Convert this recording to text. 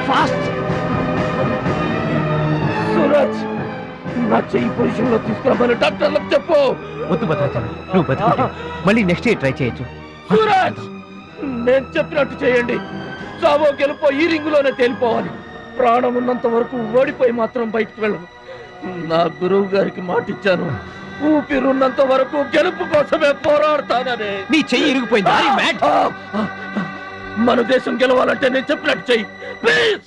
Fast. Suraj, నా చెయ్యి position లో తీసుకురామని డాక్టర్లకు చెప్పు. వద్దు భద్రాచలం, నువ్వు బతుకుంటే మళ్ళీ నెక్స్ట్ ఇయర్ ట్రై చేయొచ్చు. సూరజ్, నేను చెప్పినట్టు చేయండి. చావో గెలుపో ఈ రింగులోనే తేలిపోవాలి. ప్రాణం ఉన్నంత వరకు ఓడిపోయి మాత్రం బయటకు వెళ్ళను. నా గురువు గారికి మాటిచ్చాను, ఊపిరున్నంత వరకు గెలుపు కోసమే పోరాడతానని. నీ చెయ్యి ఇరిగిపోయింది. మన దేశం గెలవాలంటే నేను చెప్పినట్టు చెయ్యి ప్లీజ్.